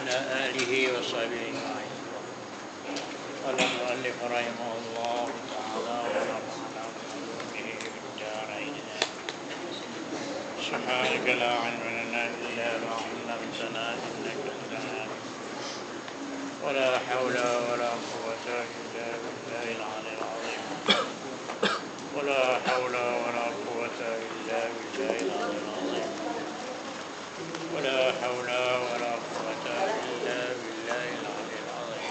وعلى آله وصحبه أجمعين. قال المؤلف رحمه الله تعالى ونفعنا بعلومه في الدارين. سبحانك لا علم لنا إلا ما علمتنا إنك أنت العليم. ولا حول ولا قوة إلا بالله العلي العظيم. ولا حول ولا قوة إلا بالله العلي العظيم. ولا حول ولا قوة إلا بالله العلي العظيم.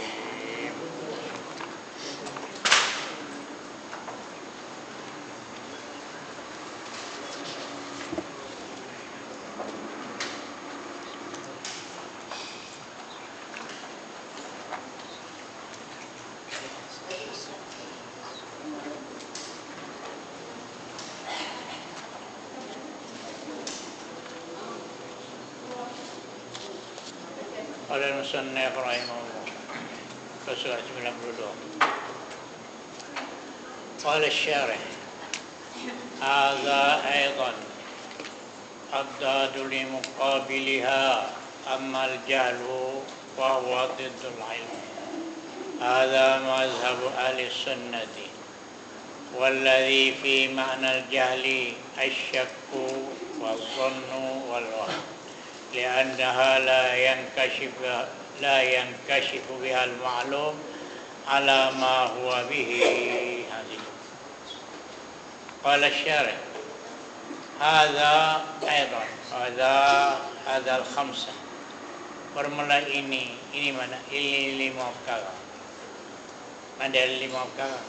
قال المصنف رحمه الله فسورة 92. قال الشارح: هذا أيضا الضاد لمقابلها، أما الجهل فهو ضد العلم. هذا مذهب أهل السنة، والذي في معنى الجهل الشك والظن والوهم، لأنها لا ينكشف بها المعلوم على ما هو به. قال الشارع: هذا أيضا هذا الخمسة. Formula ini mana? Ini 5 perkara. Ada 5 perkara.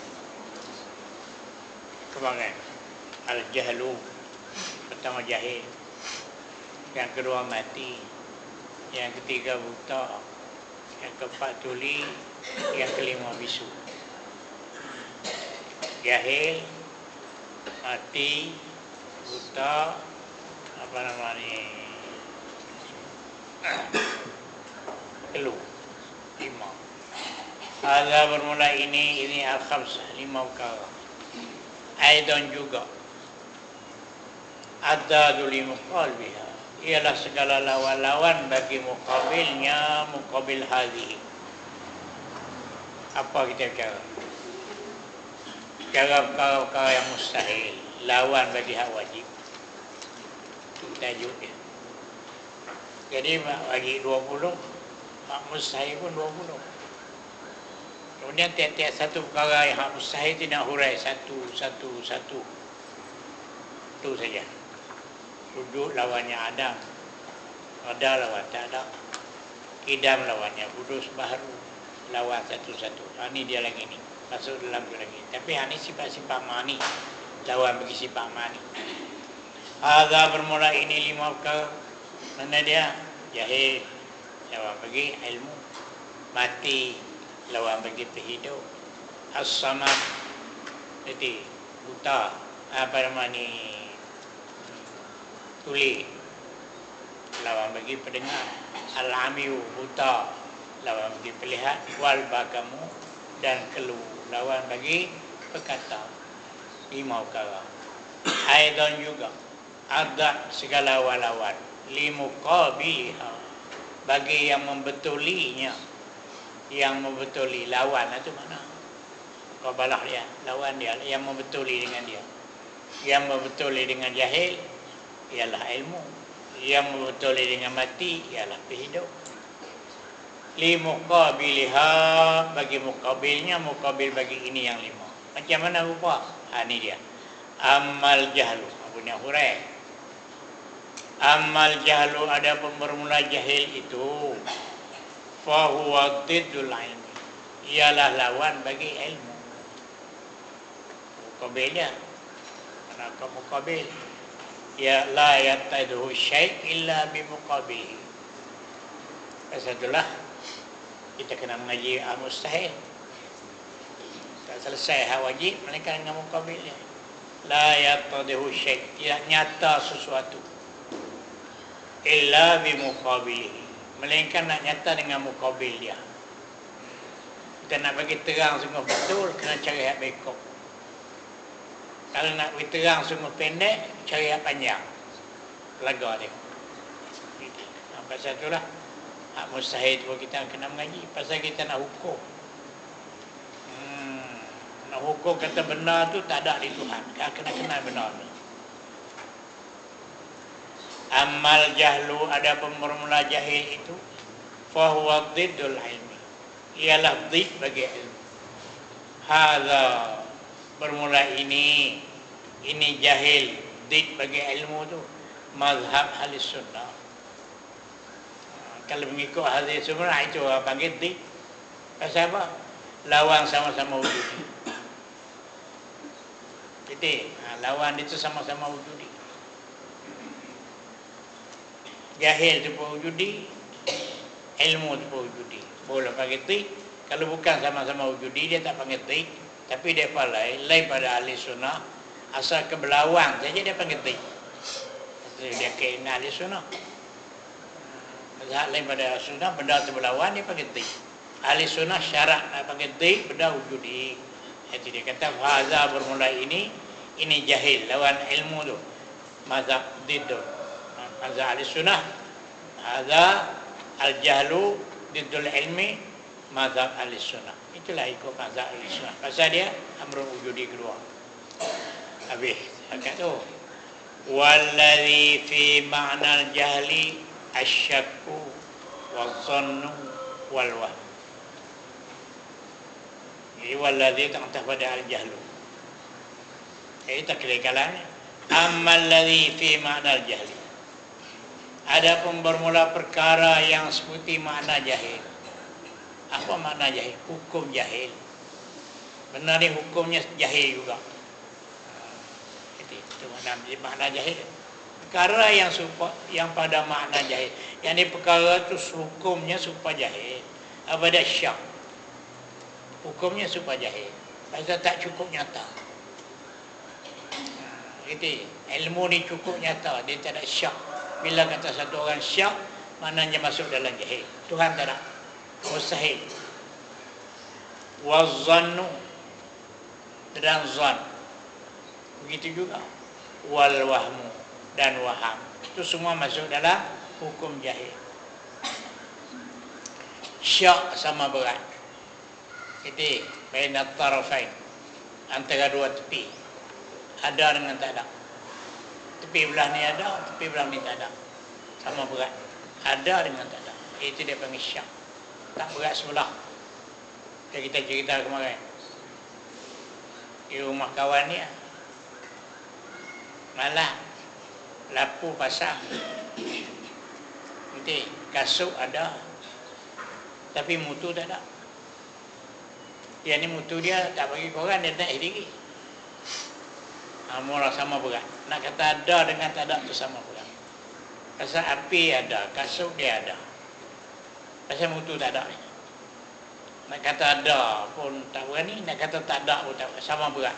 Kebangan. Al-jahlu, pertama jahil. Yang kedua mati. Yang ketiga buta. Yang keempat tuli. Yang kelima bisu. Jahil, mati, buta, apa namanya, kelu, 5. Ada bermula ini al-khamsah, 5 perkara. Aidan juga ada duli muqabilha, ialah segala lawan-lawan bagi muqabilnya, muqabil hadhihi. Apa kita bicara? Cara perkara-perkara yang mustahil, lawan bagi hak wajib. Tajuk dia. Jadi bagi 20, hak mustahil pun 20. Kemudian tiap-tiap satu perkara yang hak mustahil tidak hurai satu. Itu saja. Sujud lawannya Adam. Ada lawan tak ada. Idam lawannya Kudus baharu. Lawan satu-satu. Ini dia lagi ni. Masuk dalam tu lagi. Tapi ini sifat-sifat mani. Lawan bagi sifat mani. Ada bermula ini 5 perkara. Mana dia? Jahil. Lawan bagi ilmu. Mati. Lawan bagi terhidup. As-samad. Jadi buta. Apa nama ni? Tuli. Lawan bagi pendengar. Al-amiyu. Buta. Lawan bagi pelihat. Wal bakamu. Dan kelu. Lawan bagi perkata. 5 perkara. Aidan juga ada segala lawan. Limuqabiliha, bagi yang membetulinya. Yang membetuli lawan itu mana? Qabalah dia, lawan dia yang membetuli dengan dia. Yang membetuli dengan jahil ialah ilmu. Yang membetuli dengan mati ialah hidup. Limuqabiliha, bagi muqabilnya, muqabil bagi ini yang 5. Macam mana rupa? Ini dia. Amal jahlu, punya hurai. Amal jahlu, ada bermula jahil itu, fahuwa diddul ilmi, ialah lawan bagi ilmu. Muqabilnya, manakah muqabil? Ya la yattaduhu syai' illa bimuqabil. Itulah kita kena mengaji al-mustahil. Tak selesai hak wajib, melainkan dengan muqabilnya. La yattaduhu syai', tidak nyata sesuatu. Illa bimuqabilihi, melainkan nak nyata dengan muqabil dia. Kita nak bagi terang sungguh betul, kena cari hak bekok. Kalau nak bagi terang sungguh pendek, cari hak panjang. Laga dia. Pasal itulah Hak mustahil pun kita kena mengaji. Pasal kita nak hukum. Nak hukum kata benar tu tak ada di Tuhan. Kena kenal benar tu. Amal jahlu, ada pemula jahil itu, fahuwa dhiddul ilmi, ialah dhid bagi ilmu. Hadza, bermula ini jahil, dhid bagi ilmu tu, mazhab ahli sunnah. Kalau mengikut ahli sunnah itu orang panggil dhid. Pasal apa? Lawan sama-sama wujud. Jadi, lawan itu sama-sama wujud. Jahil tu pun wujudi, ilmu tu pun wujudi. Boleh panggil dhid. Kalau bukan sama-sama wujudi, dia tak panggil dhid. Tapi dia lain pada ahli sunnah. Asal kebelawang saja dia panggil dhid. Dia kena ahli sunnah. Lain pada ahli sunnah, benda tu berlawan, dia panggil dhid. Ahli sunnah syarat nak panggil dhid, benda wujudi. Jadi dia kata, hadza bermula ini jahil, lawan ilmu tu. Mazhab dhid tu. Mazhab ahli sunnah, hadza al-jahlu diddul ilmi, mazhab ahli sunnah. Itulah ikut mazhab ahli sunnah. Pasal dia amrun wujudi kedua. Habis akad tu. Walladhi fi ma'na al-jahli asyakku wal-zannu wal-wahm. Jadi walladhi tak pada al-jahlu. Ini taklid kalam. Amma alladhi fi ma'na al-jahli, adapun bermula perkara yang seperti makna jahil. Apa makna jahil? Hukum jahil. Benar ni hukumnya jahil juga. Itu makna jahil. Perkara yang pada makna jahil. Yang ni perkara tu hukumnya supaya jahil. Apa dia syak? Hukumnya supaya jahil. Pasal tak cukup nyata. Itu ilmu ni cukup nyata, dia tak ada syak. Bila kata satu orang syak, maknanya masuk dalam jahil. Tuhan tak nak. Mustahil. Wazannu, dan zan. Begitu juga. Wal wahmu, dan waham. Itu semua masuk dalam hukum jahil. Syak sama berat. Itu bainat tarafain, antara dua tepi. Ada dengan tak ada. Tepi belah ni ada, tepi belah ni tak ada. Sama berat. Ada dengan tak ada. Itu dia panggil syak. Tak berat sebelah. Kita cerita kemarin. Di rumah kawan ni, malah lampu pasang. Nanti kasut ada, tapi mutu tak ada. Dia ni mutu dia tak bagi korang, dia naik sendiri. Murah sama berat. Nak kata ada dengan tak ada tu sama berat. Pasal api ada, kasut dia ada. Pasal mutu tak ada. Nak kata ada pun tak berani, nak kata tak ada pun tak, sama berat.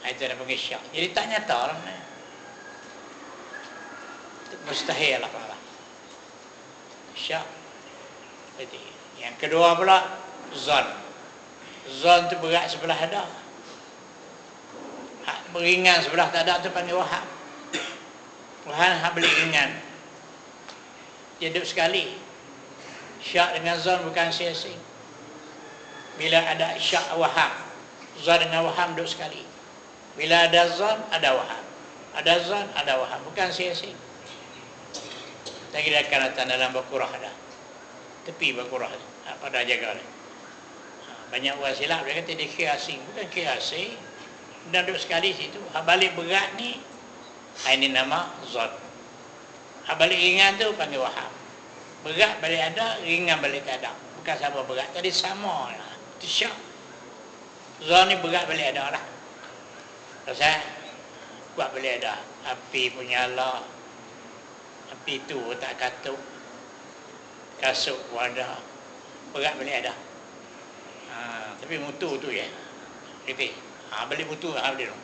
Itu dia panggil syak. Jadi tak nyata orang ni. Mustahil lah kalau. Syak. Jadi yang kedua pula zon. Zon tu berat sebelah ada. Beringan sebelah tak ada tu panggil waham. Waham boleh ringan. Dia duduk sekali. Syak dengan zon bukan sia-sia. Bila ada syak waham, zon dengan waham duduk sekali. Bila ada zon, ada waham. Ada zon, ada waham. Bukan sia-sia. Lagi dia akan datang dalam Baqarah ada. Tepi Baqarah. Pada jaga. Banyak orang silap. Dia kata dia kiasi. Bukan kiasi. Dan duduk sekali situ. Balik berat ni, ini nama zon. Balik ringan tu panggil waham. Berat balik ada, ringan balik tak ada. Bukan sama berat. Tadi sama lah. Itu syak. Zon ni berat balik ada lah. Pasal kuat balik ada. Api pun nyala. Api tu tak katuk. Kasut pun ada. Berat balik ada. Tapi mutu tu je. Gitu. Balik mutu balik tu.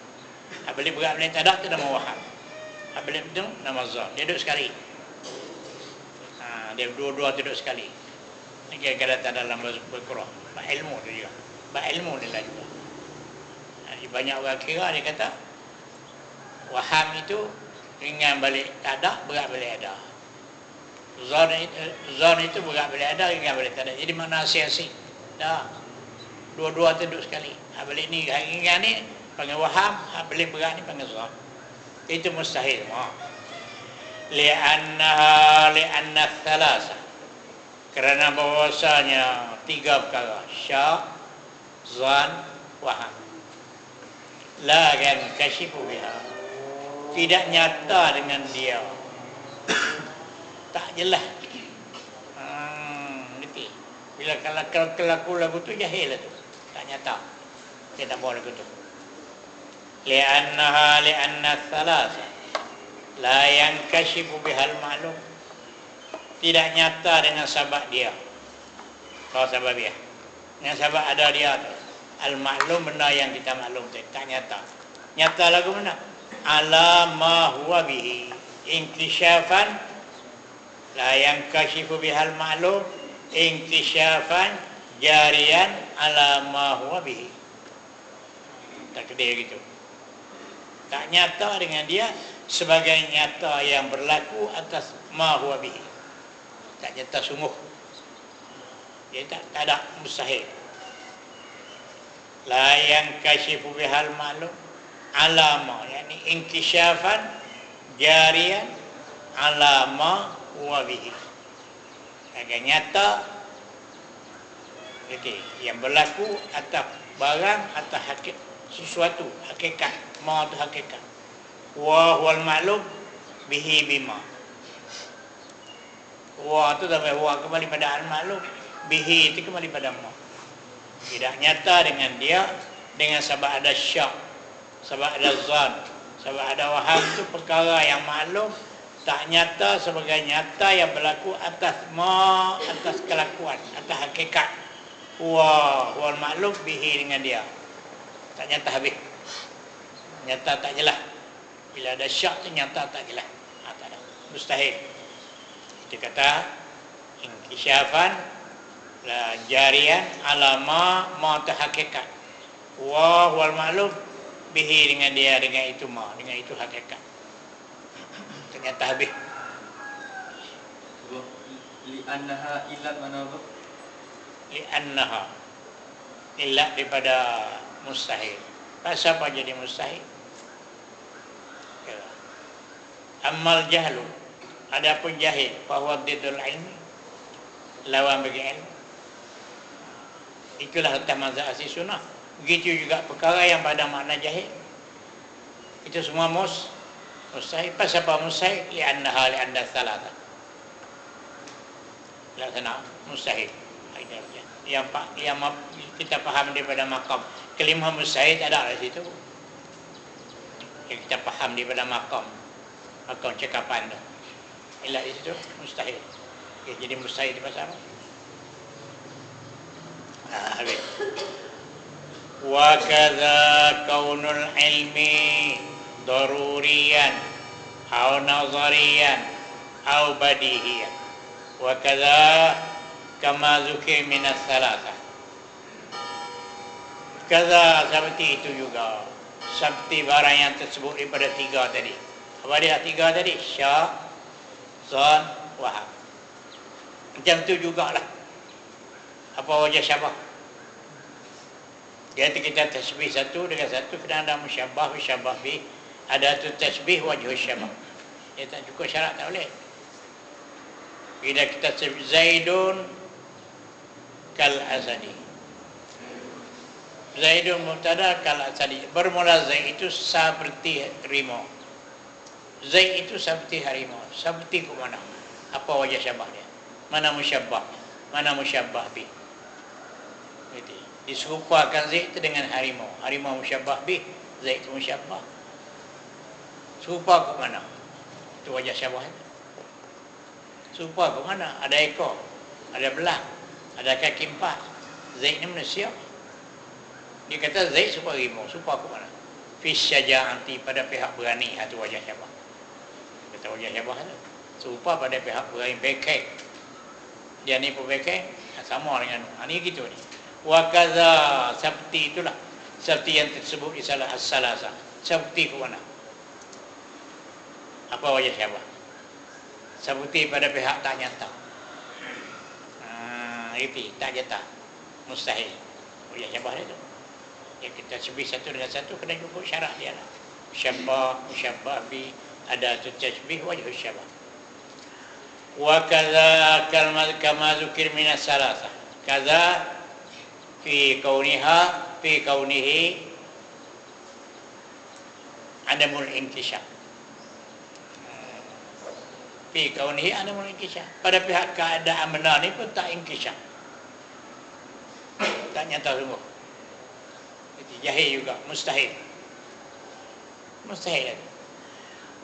Balik berat balik tak ada tu nama waham. Balik tu nama zon. Dia duduk sekali. Dia dua-dua duduk sekali. Ini kira-kira dalam Al-Qur'an. Bak ilmu tu juga. Bak ilmu ni lah juga. Banyak orang kira dia kata waham itu ringan balik tak ada, berat balik ada. Zon itu bukan boleh ada, bukan boleh tak ada. Jadi makna asing-asing. Dah. Dua-dua tu duduk sekali. Balik ni hakikat ni panggil waham, balik berat ni panggil zon. Itu mustahil. Li'anna thalasa. Kerana bahawasanya tiga perkara. Syak, zan, waham. La kan kasyifu biha. Tidak nyata dengan dia. Tak jelas. Ngerti. Bila kalau lagu tu jahil lah tu. Tak nyata. Dia tak bawa lagu tu. Li'anna thalasa. La yang kasyifu bihal ma'lum. Tidak nyata dengan sabab dia. Kalau sabab dia. Dengan sabab ada dia tu. Al-ma'lum benda yang kita maklum tu. Tak nyata. Nyata lagu mana? Ala ma huwa bihi. Intisyafan. La yang kasyifu bihal ma'lum. Intisyafan. Jarian ala ma huwa bihi. Tak kena gitu. Tak nyata dengan dia sebagai nyata yang berlaku atas ma huwa bihi. Tak nyata sungguh. Dia tak ada, mustahil. La yang kasyifu bihal ma'lum alama, yakni inkisyafan jarian alama huwa bihi. Agak nyata, okay, yang berlaku atas barang, atas hakikat sesuatu, hakikat. Ma itu hakikat. Wa huwal ma'lum bihi bima. Wa itu sampai wa kembali pada al-ma'lum, bihi itu kembali pada ma. Tidak nyata dengan dia dengan sebab ada syak, sebab ada zan, sebab ada waham. Itu perkara yang maklum, tak nyata sebagai nyata yang berlaku atas ma, atas kelakuan, atas hakikat. Wal maklum bihi dengan dia. Tak nyata habis. Nyata tak jelas. Bila ada syak tu nyata tak jelas. Tak ada. Mustahil. Itu kata inkisyafan la jarian alama ma hakikat. Wal maklum bihi dengan dia, dengan itu ma, dengan itu hakikat. Ternyata habis. Li'annaha illat mana apa? Li'annaha illat daripada mustahil. Pasal apa jadi mustahil? Amal jahlu, adapun jahil, bahwa didul ilmi, lawan bagi ilmu. Itulah atas mazhab ahli sunnah. Begitu juga perkara yang pada makna jahil. Itu semua mustahil. Pasal apa mustahil? Li'anna salata. Laksana mustahil. Yang kita faham daripada maqam. Kalimah mustahil tak ada di situ. Yang kita faham daripada maqam cakapan tu. Ilah di situ mustahil. Okay, jadi mustahil itu pasal apa? Habis. Wa kadza kaunul ilmi daruriyan aw nazariyan aw badihiyan. Wa kadza kama zukir min as-salasah. Kadza seperti itu juga. Seperti barang yang tersebut daripada tiga tadi. Apa dia tiga tadi? Syak, zan, waham. Macam tu jugalah. Apa wajah syabah? Dia kita tasbih satu dengan satu, kena ada musyabbah, musyabbah bih. Ada tu tasbih wajah syabah. Dia tak cukup syarat, tak boleh. Bila kita tasbih Zaidun kal asadi. Zaidun mubtada kal asadi. Bermula Zaid itu seperti harimau. Zaid itu seperti harimau. Seperti ke mana? Apa wajah syabah dia? Mana musyabbah? Mana musyabbah bih? Gitu. Diserupakan Zaid itu dengan harimau. Harimau musyabbah bih, Zaid itu musyabbah. Serupa ke mana? Itu wajah syabah itu. Serupa ke mana? Ada ekor, ada belang, ada kaki empat. Zaid ini manusia. Dia kata Zaid serupa harimau. Serupa ke mana? Fi syaja'ati, pada pihak berani. Itu wajah syabah. Kata wajah syabah itu. Serupa pada pihak berani. Bekek. Dia ni pun bekek. Sama dengan ini gitu ni. Wa kadza, seperti itulah. Seperti yang tersebut di salah as-salasah. Seperti ke mana? Apa wajah syabah? seperti pada pihak tak nyata. Itu tak nyata, mustahil. Oh ya, syabah itu. Ya, kita sebut satu dengan satu kena ikut syarat dia lah. Syabah, musyabbah bi, ada tu tasbih wajh syabah. Wa kadza kama zukir min as-salasah. Kadza fi kaunihi adamul inkishaf. Fi kaunihi adamul inkishaf. Pada pihak keadaan benar ni pun tak inkishaf. Tak nyata sungguh. Itu jahil juga, mustahil. Mustahil.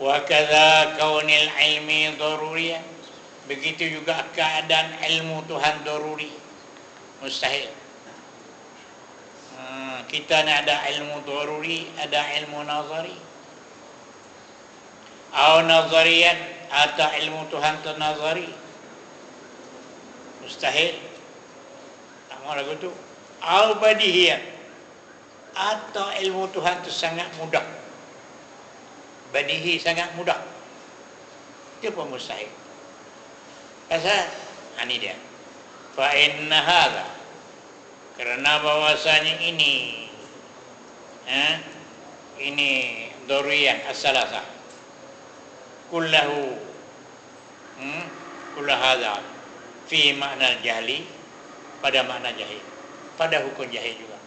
Wa kadza kaunil ilmi daruriyah. Begitu juga keadaan ilmu Tuhan daruri. Mustahil. Kita ni ada ilmu daruri, ada ilmu nazari. Atau nazarian, atau ilmu Tuhan tu nazari. Mustahil. Tak mahu lagu tu. Atau badihiyat, atau ilmu Tuhan tu sangat mudah. Badihi sangat mudah. Itu pun mustahil. Pasal ini dia. Fa inna hadza, kerana bahwasanya ini daruriyan as-salasah kullahu kullu hadza fi makna jahli, pada makna jahil, pada hukum jahil juga.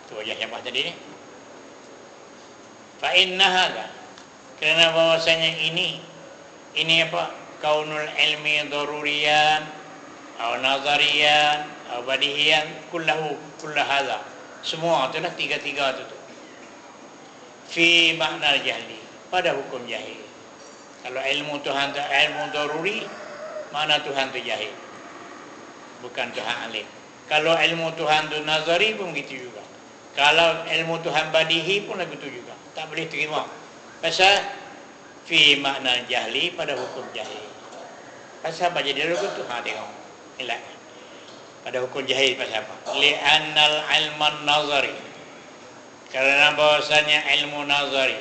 Tu wajah yang tadi ni. Fa inna hadza, kerana bahwasanya ini apa? Kaunul ilmi daruriyan atau nazariyan atau badihiyan, kullu hadza, semua itulah tiga-tiga itu fi makna jahli, pada hukum jahil. Kalau ilmu Tuhan tu ilmu daruri, mana Tuhan tu jahil, bukan Tuhan alim. Kalau ilmu Tuhan tu nazari pun begitu juga. Kalau ilmu Tuhan badihi pun begitu juga, tak boleh terima. Pasal fi makna jahli, pada hukum jahil. Pasal apa jadi lagu tu? Tengok. Inilah. Pada hukum jahil pasal apa? Li'annal ilman nazari, kerana bahwasanya ilmu nazari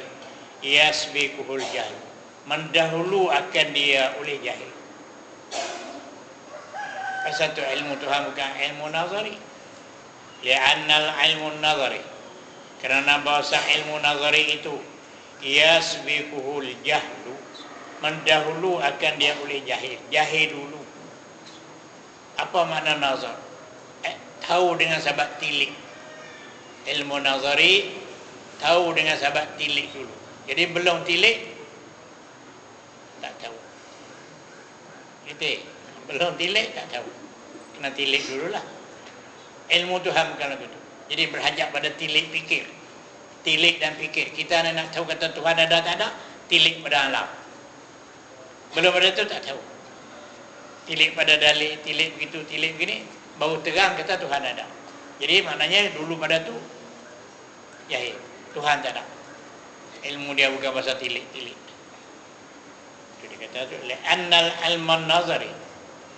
yasbiquhul jahl, mendahulu akan dia oleh jahil. Pasal tu ilmu Tuhan bukan ilmu nazari. Li'annal ilmu nazari, kerana bahasa ilmu nazari itu yasbiquhul jahlu, mendahulu akan dia oleh jahil. Jahil dulu. Apa makna nazar? Tahu dengan sebab tilik. Ilmu nazari tahu dengan sebab tilik dulu. Jadi belum tilik tak tahu. Gitu. Belum tilik tak tahu. Kena tilik dululah. Ilmu Tuhan bukan begitu. Jadi berhajat pada tilik fikir. Tilik dan fikir. Kita nak tahu kata Tuhan ada tak ada, tilik pada alam. Belum ada tu tak tahu. Tilik pada dalil, tilik begitu, tilik begini, baru terang kata Tuhan ada. Jadi maknanya dulu pada tu jahil, Tuhan tak ada. Ilmu dia bukan bahasa tilik. Itu dia kata tu, li'annal ilman nazari.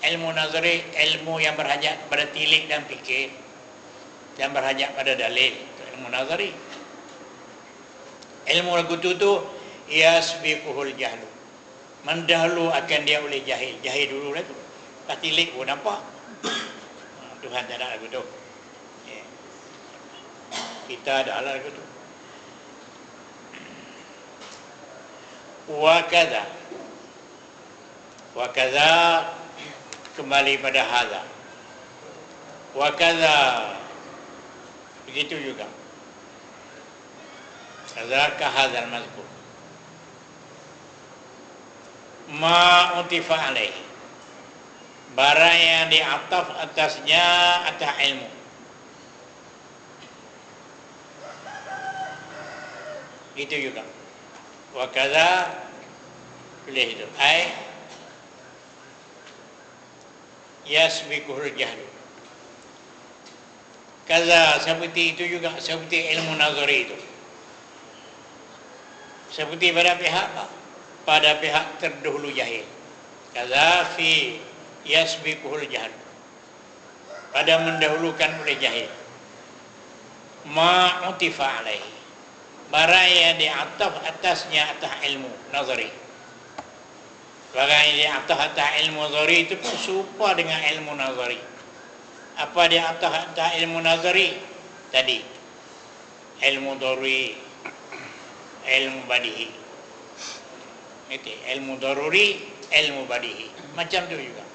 Ilmu nazari, ilmu yang berhajat pada tilik dan fikir, yang berhajat pada dalil, itu ilmu nazari. Ilmu lagu tu yasbiquhul jahlu, mendahulu akan dia oleh jahil. Jahil dulu lah tu. Pas tilik pun nampak. Tuhan tak ada lagu tu. Kita ada lagu tu. Wa kadza kembali pada hadza. Wa kadza begitu juga. Kadza ka hadzal mazkur. Ma utifa alaihi, barang yang diataf atasnya atas ilmu. Itu juga. Wa kadza boleh itu. Ai yasbiquhul jahlu. Kadza seperti itu juga, seperti ilmu nazari itu. Seperti pada pihak apa? Pada pihak terdahulu jahil. Kadza fi yasbiquhul jahl, pada mendahulukan oleh jahil. Ma utifa alaihi, barang yang diataf atasnya atas ilmu nazari. Barang yang dia atas ilmu nazari itu pun serupa dengan ilmu nazari. Apa dia atas ilmu nazari? Tadi ilmu daruri, ilmu badihi. Itu ilmu daruri, ilmu badihi. Macam tu juga.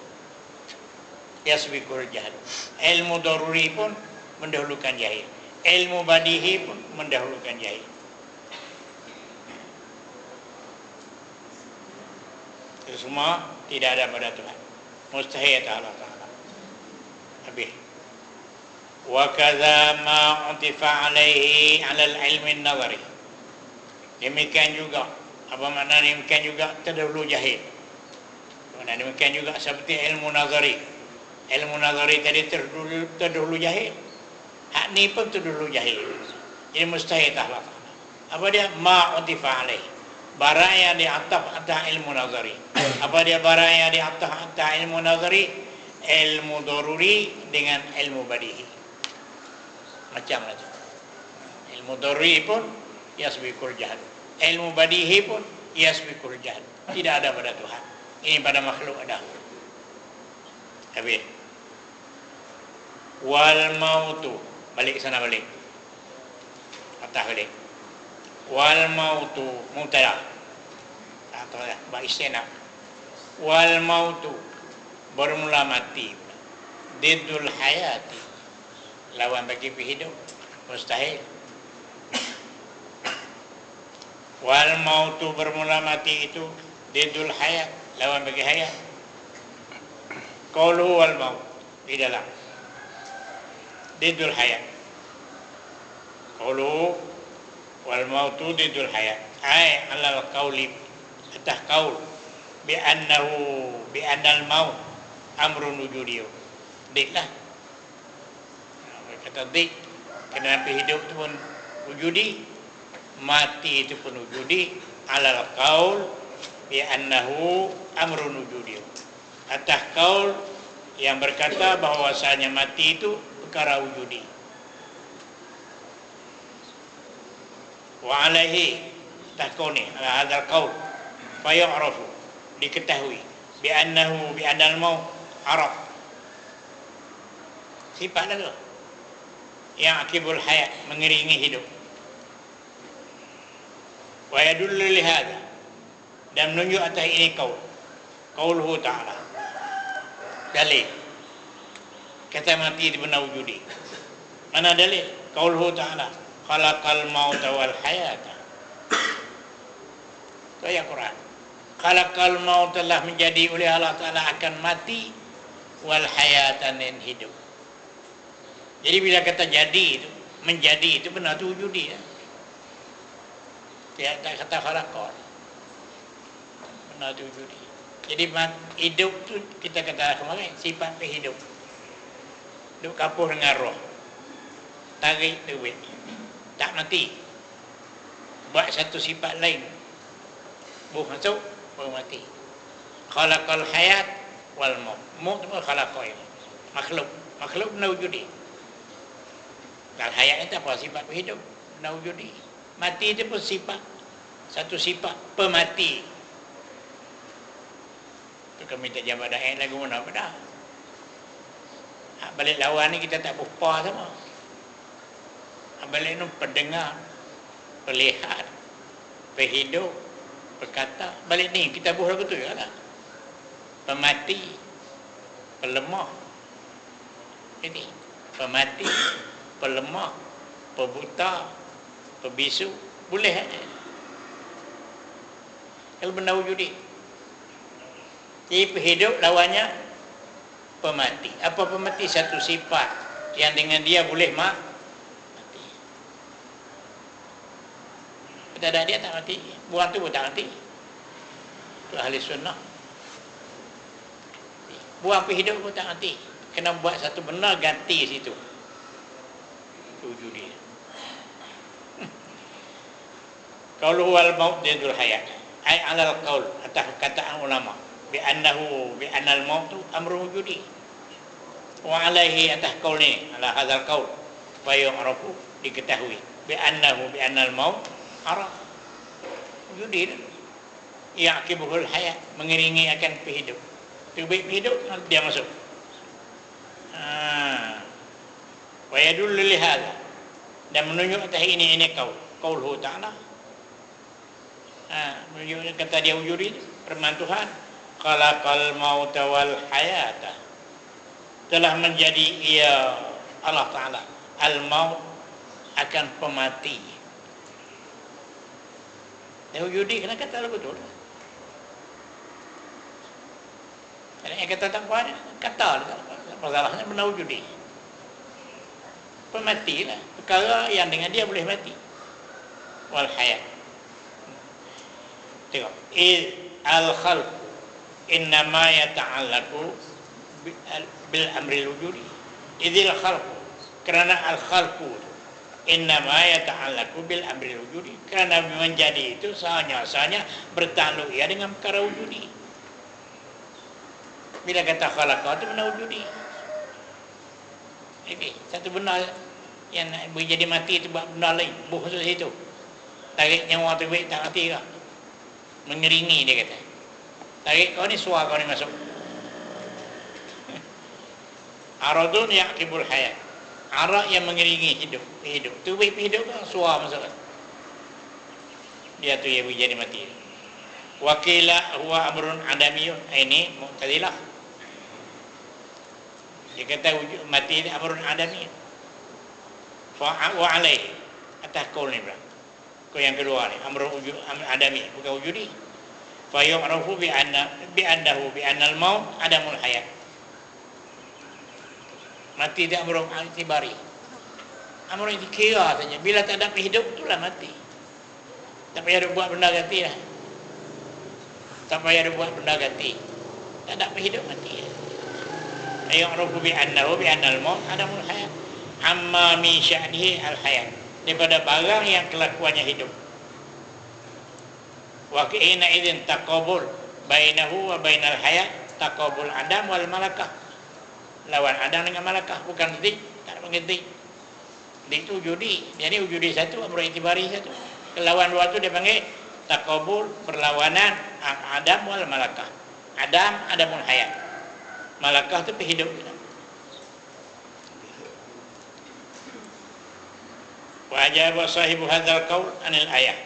Yasbiqul jahl. Ilmu daruri pun mendahulukan jahil. Ilmu badihi pun mendahulukan jahil. Itu semua tidak ada pada Tuhan. Mustahil atas Allah Ta'ala. Habis. Wa kadza ma untifa alaihi 'ala al-ilmi an-nazari. Demikian juga, apa makna demikian juga terdahulu jahil. Makna demikian juga seperti ilmu nazari. Ilmu nazari tadi terdahulu jahil. Hak ni pun terdahulu jahil. Jadi mustahil atas Allah Ta'ala. Apa dia? Ma untifa alaihi. Barang yang diataf atas ilmu nazari. Apa dia barang yang diataf atas ilmu nazari? Ilmu daruri dengan ilmu badihi. Macam-macam. Ilmu daruri pun yasbiqul jahl. Ilmu badihi pun yasbiqul jahl. Tidak ada pada Tuhan. Ini pada makhluk ada. Habis. Wal mautu. Balik sana balik. Atas balik. Wal mautu mubtada atau ba istinaf. Wal mautu bermula mati. Diddul hayati, lawan bagi hidup, mustahil. Wal mautu bermula mati itu diddul hayat, lawan bagi hayat. Qauluhu wal maut di dalam diddul hayat. Qauluhu wal mautu diddul hayat. Ai alal qauli, atas qaul bi annal maut amrun wujudiyyu. Diklah. Kata dik, kenapa hidup itu pun wujudi, mati itu pun wujudi. Alal qaul bi annahu amrun wujudiyyu. Atas qaul yang berkata bahwasanya mati itu perkara wujudi. Wa alaihi takuni ala hadzal qaul fa yu'rafu, diketahui bi annal maut araf, sifat itu yang akibul hayat, mengiringi hidup. Wa yadullu li hadza, dan menunjuk atas ini qauluhu ta'ala, dalil kata mati itu benar wujudi. Mana dalil? Qauluhu ta'ala khalaqal mauta wal hayata. Itu ayat Quran. Khalaqal mauta, telah menjadi oleh Allah Ta'ala akan mati, wal hayata, dan hidup. Jadi bila kata jadi itu, menjadi itu benar itu wujudi ya. Tidak kata khalaqal, benar itu wujudi. Jadi hidup itu kita kata kemarin sifat hidup. Hidup kapuh dengan roh, tarik duit, tak mati. Buat satu sifat lain, buh masuk, baru mati. Khalaqal hayat wal maut. Maut itu khalaqal, makhluk. Makhluk benar wujudi. Dan hayat itu apa? Sifat hidup, benar wujudi. Mati itu pun sifat, satu sifat pemati. Itu kami tak jabat ayat lagu mana pada. Balik lawan ni kita tak berapa sama. Balik ni pendengar, pelihat, berhidup, berkata. Balik ni kita buh lagu tu ya lah. Pemati, pelemah. Ini pemati, pelemah, pebuta, pebisu, boleh. Kalau benda wujudi. Jadi hidup lawannya pemati. Apa pemati? Satu sifat yang dengan dia boleh mati. Tak ada dia tak mati. Buang tu pun tak mati. Itu ahli sunnah. Buang pergi hidup pun tak mati. Kena buat satu benda ganti situ. Itu wujud dia. Qauluhu wal maut diddul hayat. Ai alal qaul, atas kataan ulama. Bi annal maut amru wujudi. Wa alaihi, atas qaul ni, ala hadzal qaul wa yu'rafu, diketahui bi annal maut araf wujudi. yaqibuhul hayat, mengiringi akan hidup. Tubik hidup dia masuk. Wa yadullu li hadha, dan menunjuk atas ini qauluhu ta'ala. Menunjuk kata dia wujudi firman Tuhan, khalaqal mauta wal hayata, telah menjadi ia Allah Ta'ala al-maut, akan pemati. Dia wujudi kena kata betul. Kalau yang kata tak kuat, kata masalahnya benar wujudi. Pemati lah, perkara yang dengan dia boleh mati. Wal hayat. Tengok, al-khalq innama yata'allaqu bil amri wujudi. Idzil khalq, kerana al-khalqu innama yata'allaqu bil amri wujudi, kerana menjadi itu sahanya bertakluk ia dengan perkara wujudi. Bila kata khalaqa itu benda wujudi. Okey, satu benda yang boleh jadi mati itu buat benda lain, khusus itu. Tarik nyawa tu baik tak mati ke? Mengeringi dia kata. Tarik kau ni, suar kau ni masuk. Aradun yaqibul hayat. Arak yang mengiringi hidup. Tu baik hidup kan, suar masuk. Dia tu yang boleh jadi mati. Wakila huwa amrun adamiyun. Ini Mu'tazilah. Dia kata mati amrun adami. Wa alaihi, atas qaul ni pula. Qaul yang kedua ni, amrun adami, bukan wujudi. Fa yu'rafu bi annahu al-maut adamul hayat. Mati dia amrun itibari. Amrun dikira saja, bila tak ada hidup itulah mati. Tak payah buat benda ganti lah. Tak payah buat benda ganti. Tak ada hidup mati. Yu'rafu bi annahu al-maut adamul hayat. Amma min sya'nihi al-hayat, daripada barang yang kelakuannya hidup. Wa ka'ina idzin taqabul bainahu wa bainal hayat taqabul adam wal malakah. Lawan adam dengan malakah, bukan dik, tak ada panggil dik. Dik itu wujudi, jadi wujudi satu, amru itibari satu. Lawan dua tu dia panggil taqabul, perlawanan adam wal malakah. Adam, adamul hayat. Malakah tu hidup. Wa ajaba sahibu hadzal qaul anil ayat.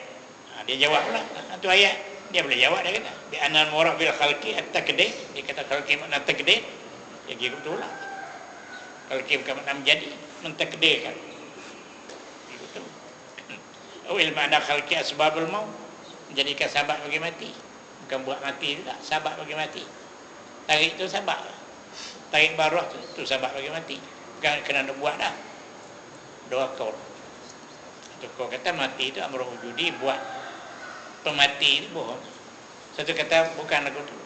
Dia jawab pula satu ayat. Dia boleh jawab, dia kata bi anal murad bil khalqi at-taqdir. Dia kata khalqi makna takdir. Dia kira betul lah. Khalqi bukan makna menjadi, mentakdirkan. Betul. Awil makna khalqi asbabul maut, menjadikan sebab bagi mati. Bukan buat mati juga, sebab bagi mati. Tarik tu sebab. Tarik barah tu sebab bagi mati. Bukan kena nak buat dah. Dua qaul. Kau kata mati itu amrul wujudi, buat pemati itu bohong. Satu kata bukan lagu tu.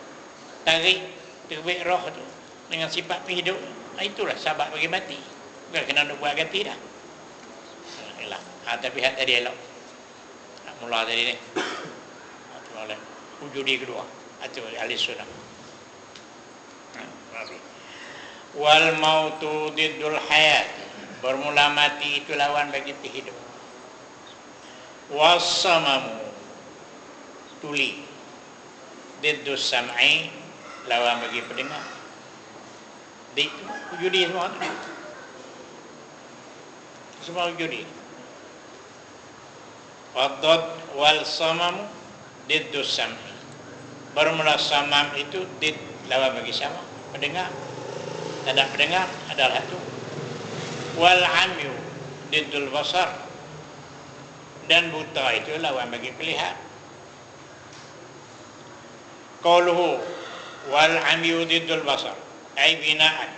Tarik terbit roh tu dengan sifat hidup, itulah sebab bagi mati. Bukan kena nak buat ganti dah. Yalah. Tapi hak tadi elok. Mula tadi ni. Mula wujudi kedua. Itu ahli sunnah. Wal mautu diddul hayat. Bermula mati itu lawan bagi hidup. Wasamamu, tuli, diddus sam'i, lawan bagi pendengar. Itu wujudi semua tu. Semua wujudi. Waddad wal samamu diddus sam'i. Bermula samam itu did, lawan bagi sama, pendengar. Tak ada pendengar adalah itu. Wal amyu diddul basar, dan buta itu lawan bagi pelihat. Qauluhu wal amyu diddul basar, ay bina'an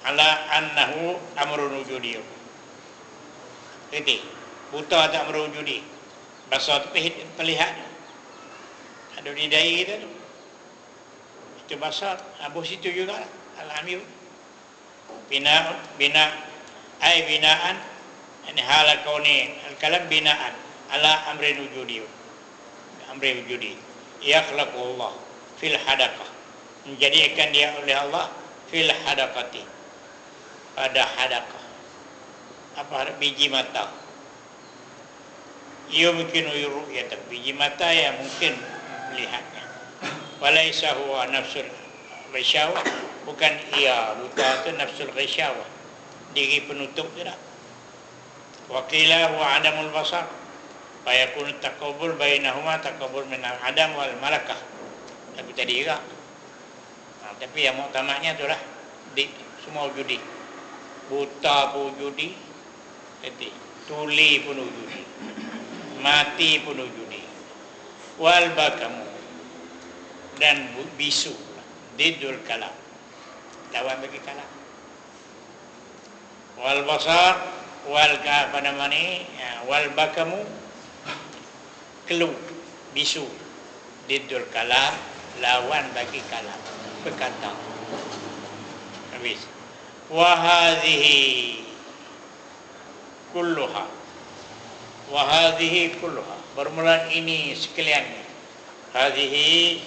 ala annahu amrun wujudiyun. Jadi buta tak amrun wujudi, basar itu pelihat. Ada di dahi kita tu, itu basar. Abu situ juga al-amyu bina ay bina'an, ini hala kauni al-kalam bina'an ala amrin wujudi, amri wujudi, yakhlaqu Allah fil hadaqah, menjadikan dia oleh Allah fil hadaqati, pada hadaqah. Apa biji mata, ia mungkin ru'yat, biji mata yang mungkin melihatnya. Walaisa huwa nafsul ghisyawah, bukan ia buta itu nafsul ghisyawah, diri penutup tidak. Wa qila huwa adamul basar, fa yakunu taqabul bainahuma taqabul min al-adam wal malakah. Tapi tadi juga. Tapi yang muktamadnya itulah di semua wujudi. Buta pun wujudi, tuli pun wujudi, mati pun wujudi. Wal bakamu, dan bisu, didul kalam, lawan bagi kalam. Wal basar, wal apa namanya, wal bakamu, kelu, bisu, didul kalam, lawan bagi kalam, berkata. Habis. Wa hadhihi kulluha, wa hadhihi kulluha, bermula ini sekaliannya. Hadhihi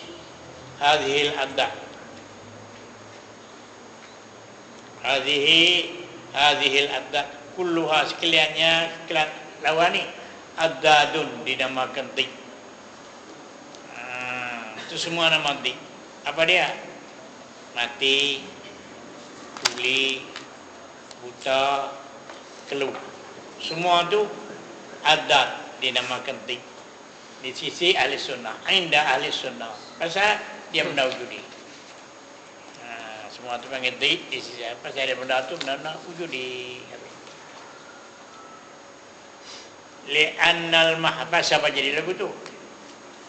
al-adda, hadhihi al-adda kulluha, sekaliannya, sekalian lawani addadun, dinamakan dik. Itu semua nama dik. Apa dia? Mati, tuli, buta, kelu, semua itu adat, dinamakan dik di sisi ahli sunnah, inda ahli sunnah, pasal dia benda wujudi. Semua itu panggil dik di sisi apa? Pasal dia benda itu benda wujudi. Li'annal mahbasa, apa jadi lagu tu?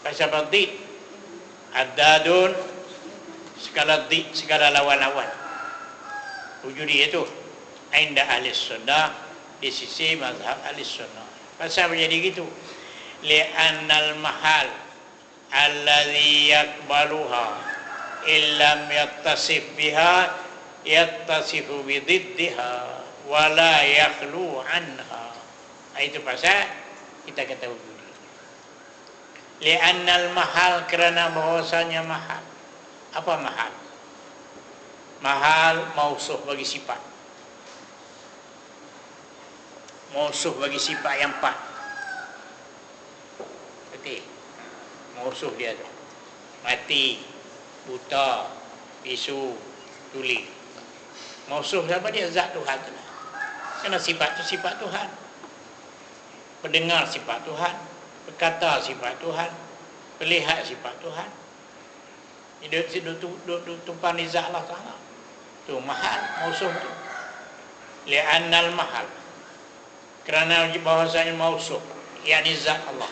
Pasal apa dik? Adadun, segala dik, segala lawan-lawan wujudi itu inda ahli sunnah, di sisi mazhab ahli sunnah. Pasal menjadi gitu? Li'annal mahal alladhi yakbaluha illam yattasif biha yattasifu bididdiha wa la yakhlu anha. Itu pasal kita kata wujudi. Li'annal mahal, kerana bahwasanya mahal. Apa mahal? Mahal mausuh bagi sifat. Mausuh bagi sifat yang empat. Betul? Mausuh dia tu. Mati, buta, bisu, tuli. Mausuh siapa dia? Zat Tuhan tu. Kerana sifat tu sifat Tuhan. Pendengar sifat Tuhan. Berkata sifat Tuhan. Melihat sifat Tuhan. Itu tumpang di zat Allah Ta'ala. Tu mahal, mausuh tu. Li'annal mahal, kerana bahawasanya mausuh, yakni zat Allah.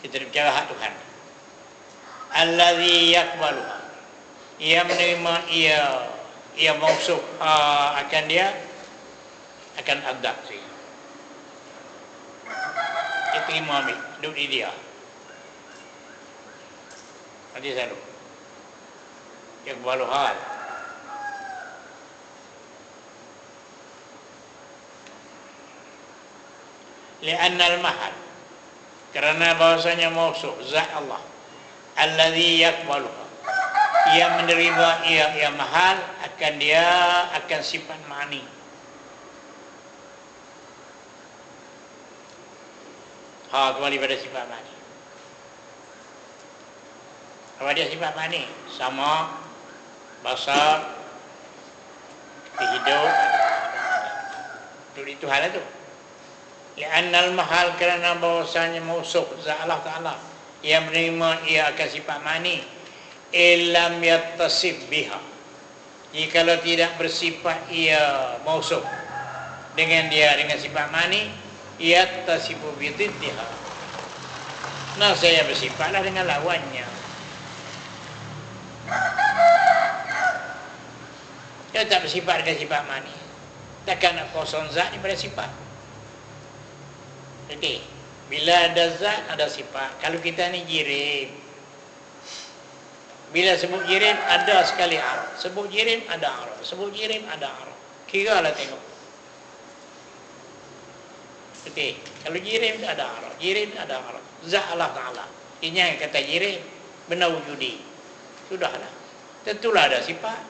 Kita bicara hak Tuhan. Alladhi yakbaluha, ia menerima, ia mausuh akan dia, akan adab sih. Dia terima ambil, duduk di dia. Nanti saya duduk. Yakbaluha, li'annal mahal, kerana bahasanya mausuh zat Allah, alladhi yakbaluha, ia menerima, ia mahal akan dia, akan sifat ma'ani. Kembali pada sifat ma'ani. Apa dia sifat ma'ani? Sama, basar, hidup, itu hal itu. Li'annal mahal, kerana bahawasanya mausuh zat Allah Ta'ala, ia menerima, ia akan sifat ma'ani. Illam yattasif biha, jikalau tidak bersifat ia mausuh dengan dia, dengan sifat ma'ani, yattasifu bididdiha, nah saya bersifatlah dengan lawannya. Dia tak bersifat dengan sifat ma'ani, takkan nak kosong zat daripada sifat. Jadi, bila ada zat, ada sifat. Kalau kita ni jirim, bila sebut jirim, ada sekali arah. Sebut jirim, ada arah. Sebut jirim, ada arah. Kira lah tengok. Okey, kalau jirim ada arah. Jirim ada arah. Zat Allah Ta'ala. Ini yang kata jirim, benar wujudi. Sudahlah. Tentulah ada sifat.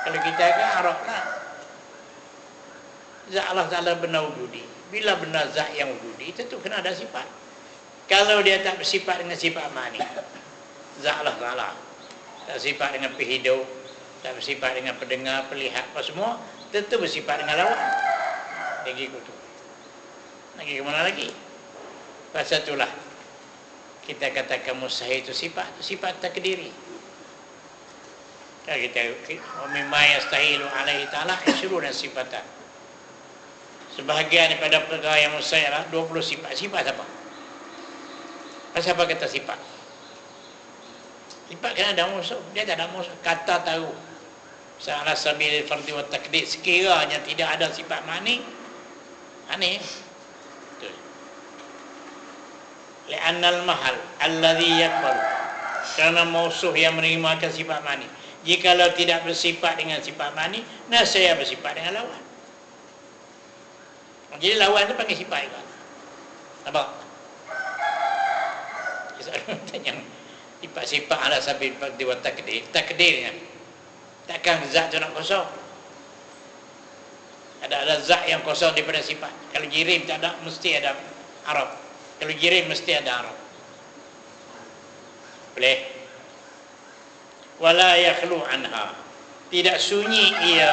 Kalau kita kan arah lah. Zat Allah Ta'ala benar wujudi. Bila benar zat yang wujudi, tentu kena ada sifat. Kalau dia tak bersifat dengan sifat ma'ani, zat lah salah. Tak bersifat dengan penghidup, tak bersifat dengan pendengar, pelihat, apa semua, tentu bersifat dengan lawan. Lagi tu. Lagi ke mana lagi? Pasal itulah kita katakan mustahil itu sifat takdiri. Kalau kita mimma yastahilu alaihi ta'ala dan sifatan. Sebahagian daripada perkara yang mustahil adalah 20 sifat. Sifat apa? Pasal apa kata sifat? Sifat kena ada musuh. Dia tak ada musuh. Kata tahu. Sa'ala sabil fardi wa takdir. Sekiranya tidak ada sifat mani, aneh. Betul. Li'annal mahal alladhi yakbal. Kerana musuh yang menerima sifat mani. Jikalau tidak bersifat dengan sifat mani, saya bersifat dengan lawan. Jadi lawan itu panggil sifat juga. Nampak? Tanya sifat ala sabil fardi wa takdir. Takdirnya takkan zat tu nak kosong. Ada zat yang kosong daripada sifat. Kalau jirim tak ada, mesti ada Arab. Kalau jirim mesti ada Arab. Boleh? Wala yakhlu anha. Tidak sunyi ia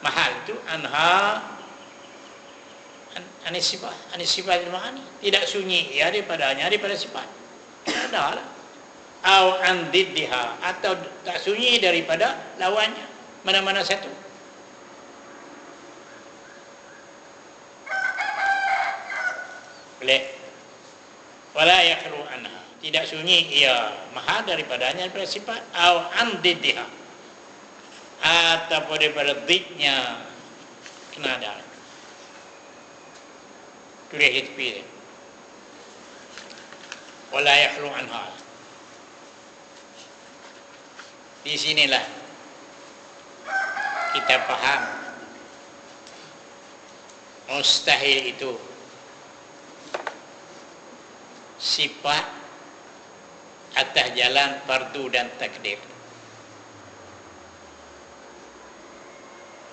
mahal itu anha anisifat al-ma'ani. Tidak sunyi ia daripadanya, daripada sifat. Ada lah. Au an diddiha, atau tak sunyi daripada lawannya. Mana-mana satu. Boleh? Wala yakhlu anha. Tidak sunyi ia mahal daripadanya, daripada sifat. Au an diddiha, atau daripada didnya. Kena ada. Tulis di tepi dia. Wala yakhlu anha. Di sinilah kita faham mustahil itu sifat atas jalan fardu dan takdir.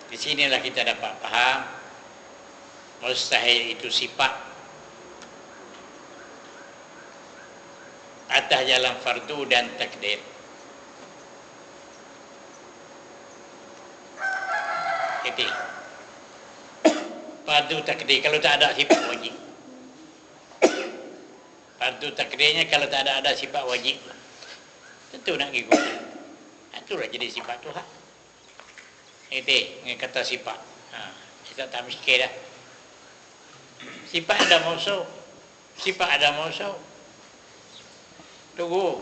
Di sinilah kita dapat faham mustahil itu sifat atas jalan fardu dan takdir. Itu fardu takdir kalau tak ada sifat wajib. Fardu takdirnya kalau tak ada sifat wajib, tentu nak ikut. Itulah jadi sifat Tuhan. Itu dengan kata sifat. Kita tak mikir dah. Sifat ada musuh. Sifat ada musuh. Tunggu.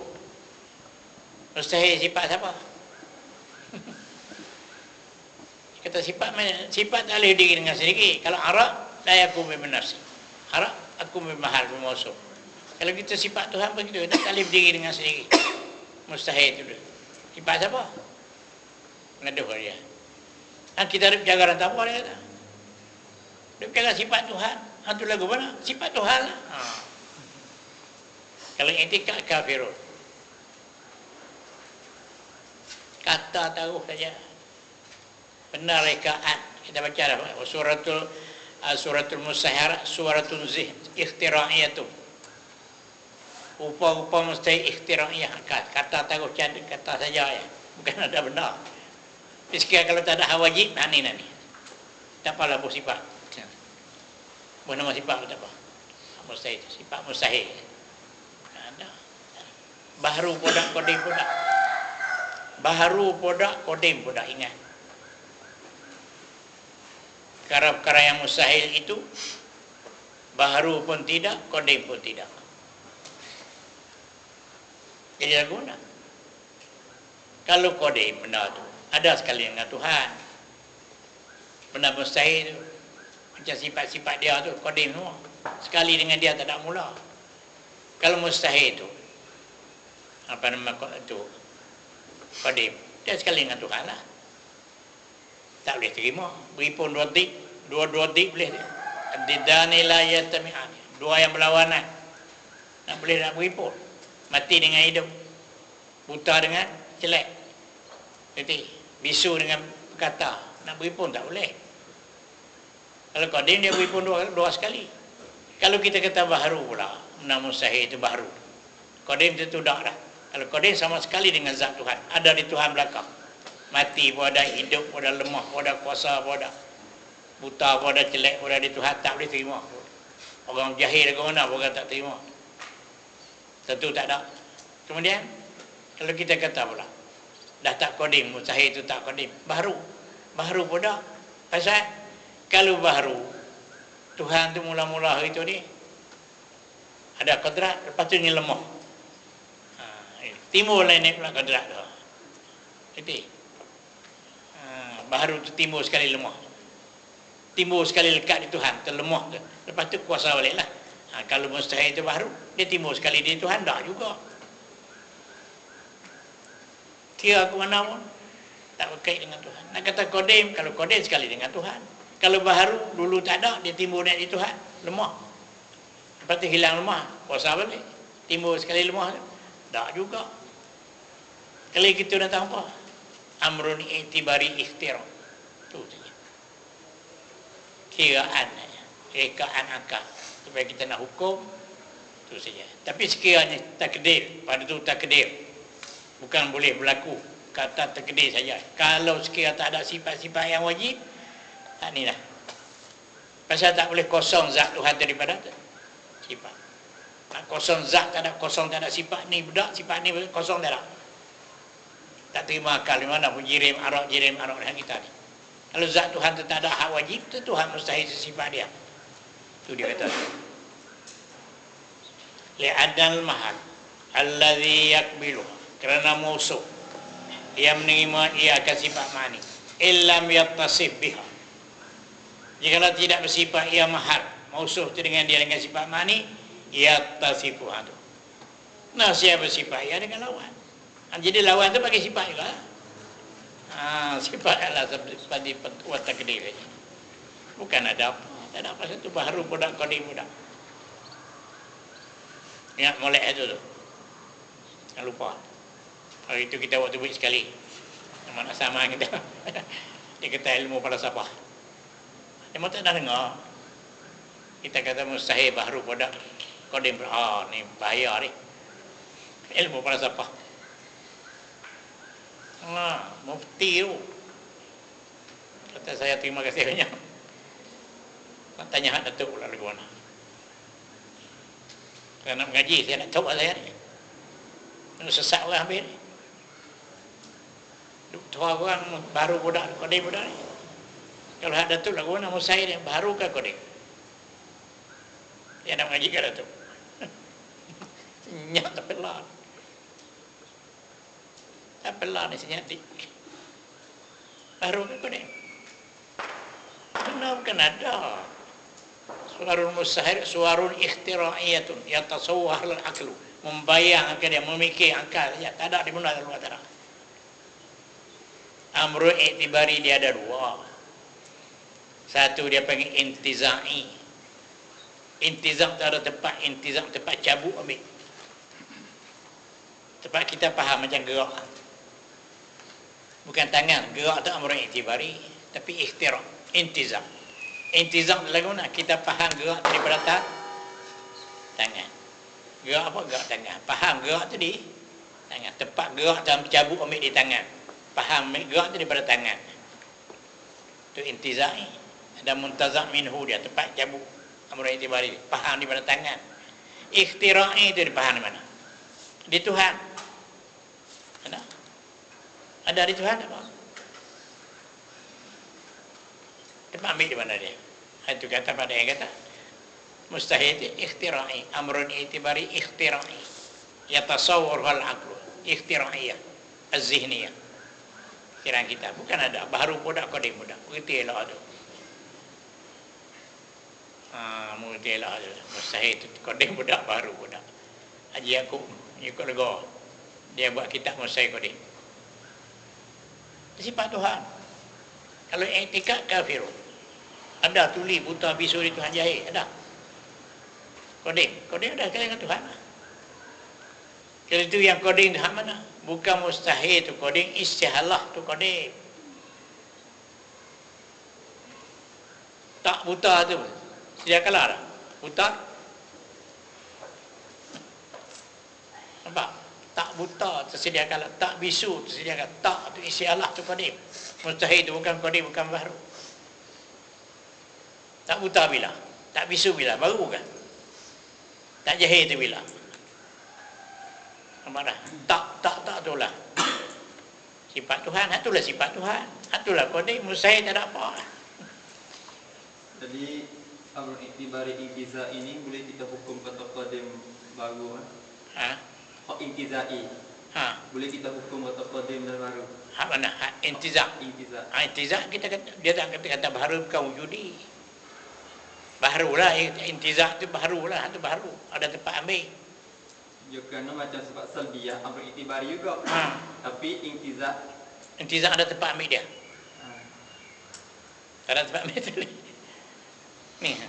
Mustahil sifat siapa? Kata sifat mana? Sifat tak boleh diri dengan sendiri. Kalau Arab, la yakum bi nafsi. Arab akum bi mahal bi musuh. Kalau kita sifat Tuhan begitu, tak boleh berdiri dengan sendiri. Mustahil itu. Sifat siapa? Ngaduh dia. Kita ada jaga rantai apa dia kata? Dia jaga sifat Tuhan. Itu lagu mana? Sifat Tuhan lah. Kalau i'tikad kafirun. Kata tahu saja. Benar rekaan. Kita baca dah. Suratul Musahirat, suratul ikhtira'iyatu. Rupa-rupa mustahil ikhtira'iyah. Kata tahu cantik, kata saja ya. Bukan ada benar. Sekiranya kalau tak ada wajib, nani. Tak apalah buat sifat. Buat nama sifat tak apa. Mustahil. Sifat mustahil. Ada. Baharu podak, kodim podak. Baharu podak, kodim podak. Ingat. Perkara-perkara yang mustahil itu, baharu pun tidak, kodim pun tidak. Jadi lagu mana? Kalau kodim benda tu ada sekali dengan Tuhan. Benda mustahil tu, macam sifat-sifat dia tu, kodim semua. Sekali dengan dia tak ada mula. Kalau mustahil tu, apa nama tu, kodim, dia sekali dengan Tuhan lah. Tak boleh terima. Beri pun dua dik boleh dia. Didani la yatami'an. Dua yang berlawanan. Nak boleh nak beri pun. Mati dengan hidup. Buta dengan jelek. Jadi bisu dengan kata. Nak beri pun tak boleh. Kalau kodim dia beri pun dua sekali. Kalau kita kata baharu pula, nama mustahil itu baharu. Kodim itu dah. Kalau kodim sama sekali dengan zat Tuhan. Ada di Tuhan belakang. Mati pun ada, hidup pun ada, lemah pun ada, kuasa pun ada, buta pun ada, jelek pun ada di Tuhan. Tak boleh terima. Orang jahil ke mana pun tak terima. Tentu tak ada. Kemudian, kalau kita kata pula, dah tak kodim, mustahil itu tak kodim. Baharu pun dah. Pasal, kalau baharu, Tuhan tu mula-mula hari tu ni, ada kodrat, lepas tu ni lemah. Timur lain ni pula kodrat tu. Itu. Baharu tu timur sekali lemah. Timur sekali lekat di Tuhan, terlemah tu. Lepas tu kuasa balik lah. Kalau mustahil itu baharu, dia timur sekali di Tuhan, dah juga. Kira ke mana pun, tak berkait dengan Tuhan. Nak kata kodim, kalau kodim sekali dengan Tuhan. Kalau baharu, dulu tak ada, dia timur naik di Tuhan, lemah. Lepas tu hilang lemah, kuasa balik. Timur sekali lemah, tak juga. Kalau kita nak tahu apa? Amrun i'tibari ikhtirah. Itu saja. Kiraan, rekaan akal. Supaya kita nak hukum, itu saja. Tapi sekiranya takdir, pada tu takdir. Bukan boleh berlaku, kata takdir saja. Kalau sekiranya tak ada sifat-sifat yang wajib, ni lah. Pasal tak boleh kosong zat Tuhan daripada sifat. Nak kosong zat, tak ada sifat ni budak, sifat ni kosong tak ada. Tak terima akal di mana pun jirim arak dengan kita ni. Kalau zat Tuhan tu tak ada hak wajib, tu Tuhan mustahil sifat dia. Itu dia kata. Li'adal mahal alladhi yakbilu, kerana musuh dia menerima ia akan sifat mani illam yattasif biha. Jikalau tidak bersifat ia mahal, musuh tu dengan dia dengan sifat mani, yattasifu adu. Nah, siapa bersifat ia dengan lawan. Jadi lawan tu pakai sifat juga. Sifat adalah seperti petuah takdir saja. Bukan ada apa. Tak ada apa satu baharu budak kodim budak. Ingat molek itu tu. Jangan lupa. Hari itu kita waktu buat sekali. Nama nak sama kita. Dia kata ilmu falsafah. Dia mahu tak dah dengar. Kita kata mustahil baharu budak kodim. Ni bahaya ni. Ilmu falsafah. Mufti tu kata saya terima kasih banyak. Nak tanya hak Datuk pula lagu mana. Kalau nak mengaji saya nak tahu saya ni. Nak sesak orang habis ni. Tua orang baru budak kodek budak ni. Kalau hak Datuk lagu mana musai dia baru ke kodek. Dia nak mengaji ke Datuk. Senyap tak pelan. Apalah ni senyati. Baru ke kodem. Kenapa kan ada? Suarun mustahil, suarun ikhtira'iyatun yatasawwah al-aqlu. Membayangkan dia, memikir akal saja. Tak ada di mana luar tak ada. Amru i'tibari dia ada dua. Satu dia panggil intiza'i. Intizam tu ada tempat, intizam tempat cabut ambil. Tempat kita faham macam gerak. Bukan tangan, gerak tu amru i'tibari, tapi ikhtira', intizam. Intizam lagu mana? Kita faham gerak daripada tangan. Gerak apa? Gerak tangan. Faham gerak tu di tangan. Tempat gerak dalam cabut ambil di tangan. Faham gerak tu daripada tangan. Itu intizai. Ada muntazam minhu dia, tempat cabut amru i'tibari. Faham daripada tangan. Ikhtira'i itu dipaham di mana? Di Tuhan. Ada di Tuhan apa? Dia ambil di mana dia? Itu kata pada yang kata mustahil itu ikhtira'i, amrun i'tibari ikhtira'i, yatasawwar hal aqlu, ikhtira'iyah az-zihniyah. Kiraan kita bukan ada baru budak kodim budak. Begitu elok tu. Begitu elok tu. Mustahil itu kodim budak baru budak. Haji aku ikut lega. Dia buat kitab mustahil kodim. Sifat Tuhan. Kalau i'tikad kafirun. Ada tuli buta bisu di Tuhan jahil, ada. Koding ada dengan Tuhan. Kalau itu yang koding Tuhan mana? Bukan mustahil tu koding, istihalah tu koding. Tak buta tu. Sedia kala ada. Buta. Nampak? Tak buta tersediakan, tak bisu tersediakan. Tak tu isi Allah tu qadim. Mustahil tu bukan qadim, bukan baru. Tak buta bila? Tak bisu bila? Baru bukan? Tak jahil tu bila? Apa dah? Tak tu lah. Sifat Tuhan, itulah sifat Tuhan. Itulah qadim, mustahil tak ada apa. Jadi amrun i'tibari intiza ini boleh kita hukum kata qadim baru kan? Ha? Hak intizai. Ha? Boleh kita hukum kata qadim dan baru. Hak mana? Hak intizak. Intiza. Intizak kita kata, dia tak kata baharu bukan wujudi. Baharulah intizak tu baharulah, itu baharu. Ada tempat ambil. Ya kerana macam sifat salbiyah amrun i'tibari juga. Ha. Tapi intiza Intizak ada tempat ambil dia. Tak ada tempat ambil tu. Ni,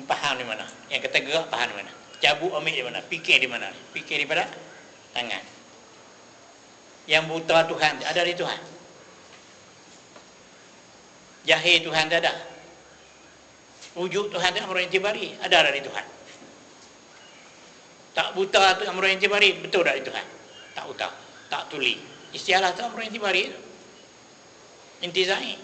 faham di mana? Yang kata gerak faham di mana? Cabut ambil di mana? Fikir di mana? Fikir di pada tangan. Yang buta Tuhan ada di Tuhan. Jahil Tuhan tak ada. Wujud Tuhan itu amrun i'tibari, ada di Tuhan. Tak buta tu amrun i'tibari, betul tak di Tuhan? Tak buta, tak tuli. Istialah tu amrun i'tibari itu. Intizai.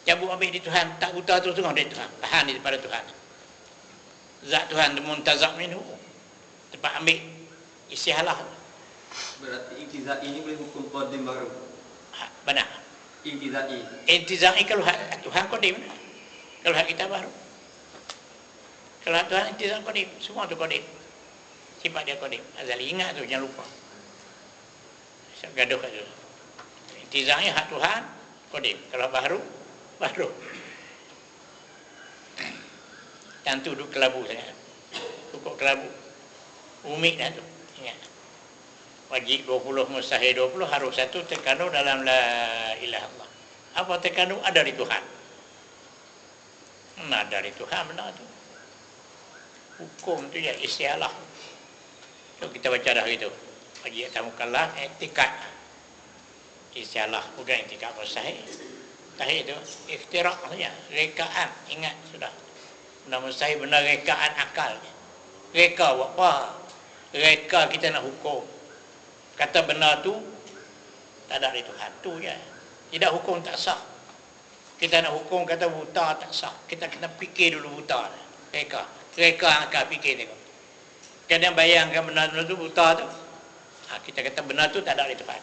Cabut ambil di Tuhan, tak buta terus tengok dari Tuhan. Tahan daripada Tuhan. Zat Tuhan muntazak minhu. Tempat ambil istialah. berarti intiza ini boleh hukum qadim baru. Benar. Intizai. Intizai kalau hak Tuhan qadim. Kalau hak kita baru. Kalau hak Tuhan intizai qadim, semua tu qadim. Sifat dia qadim. Azali, ingat tu, jangan lupa. Gaduh kat tu. Intizai hak Tuhan qadim. Kalau baru yang tu duduk kelabu sangat. Pokok kelabu. Umik dah tu. Ingat. Wajib 20, mustahil 20, harus satu terkandung dalam la ilaha illallah. Apa terkandung? Ada di Tuhan. Ada di Tuhan benar tu. Hukum tu ya istialah. So, kita baca dah gitu. Wajib tamukallah i'tikad. Istialah bukan i'tikad mustahil. Mustahil itu ikhtirak saja, rekaan, ingat sudah. Benar mustahil benar rekaan akal. Reka buat apa? Reka kita nak hukum. Kata benar tu tak ada di Tuhan tu je. Tidak hukum tak sah. Kita nak hukum kata buta tak sah. Kita kena fikir dulu buta. Reka akal fikir tengok. Kadang bayangkan benar tu buta tu. Kita kata benar tu tak ada di Tuhan.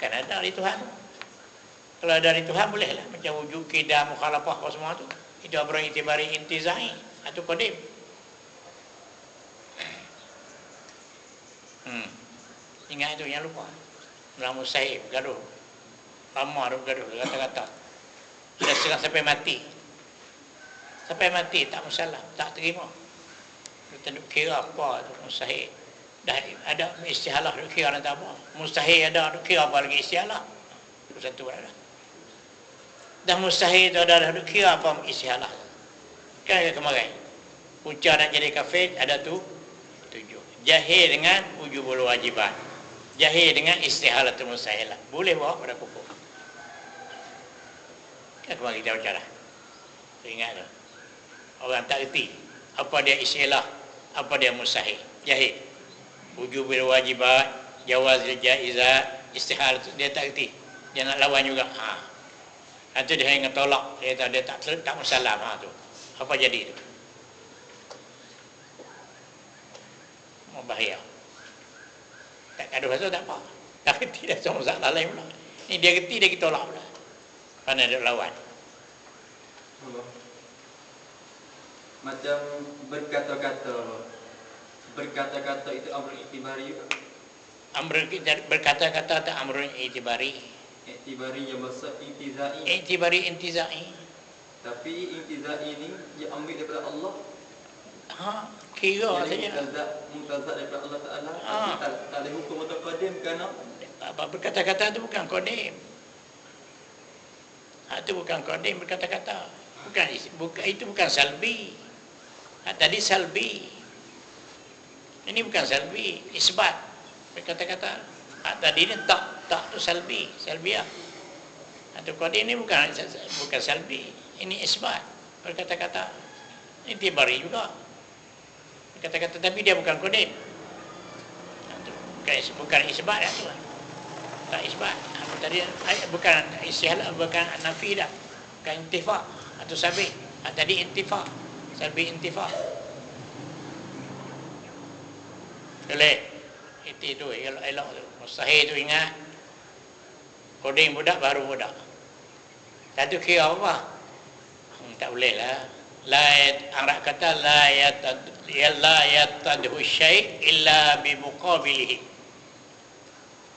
Kan ada di Tuhan. Kalau dari Tuhan bolehlah macam wujud kidah mukhalafah apa semua tu. Itu amrun i'tibari intizai atau qadim. Ingat itu, jangan lupa. Dalam mustahil bergaduh. Lama dah bergaduh kata-kata. Sudah serang sampai mati. Sampai mati tak masalah, tak terima. Kita duk kira apa tu mustahil. Dah ada istihalah duk kira nanti apa. Mustahil ada duk kira apa lagi istihalah. Itu satu dah. Dah mustahil tu ada duk kira apa istihalah. Kan kemarin. Punca nak jadi kafir ada tu 7. Jahil dengan wujubul wajibat. Jahil dengan istihalatul mustahilah. Boleh bawa pada pokok. Kan kemarin kita baca dah. Ingat tu. Orang tak reti apa dia istilah, apa dia mustahil. Jahil. Wujubul wajibat, jawazil jaizat, istihal dia tak reti. Dia nak lawan juga. Nanti dia hanya tolak. Dia tak masalah tu. Apa jadi tu? Bahaya. Tak ada rasa tak apa. Tak reti dah sama masalah lain pula. Ni dia reti dia kita tolak pula. Mana dia lawan. Macam berkata-kata itu amrun i'tibari juga. Berkata-kata tak amrun i'tibari. I'tibari yang maksud intizai. I'tibari intizai. Tapi intizai ini dia ambil daripada Allah. Kira jadi saja. Muntazak daripada Allah Ta'ala. Tak ada hukum atau qadim kerana berkata-kata itu bukan qadim. Itu bukan qadim berkata-kata. Itu bukan salbi. Tadi salbi. Ini bukan salbi, isbat berkata-kata. Tadi ini tak tu salbi, salbiah. Atau qadim ini bukan salbi. Ini isbat berkata-kata. Ini tibari juga. Kata-kata tapi dia bukan qadim. Bukan isbat dah tu. Tak isbat. Tadi bukan istilah, bukan nafi dah. Bukan intifa atau sabit. Tadi intifa. Sabit intifa. Boleh. Itu elok tu. Mustahil tu ingat. Qadim budak baru budak. Satu kira apa? Tak boleh lah. Arab kata la yatadhu syai' illa bi muqabilihi.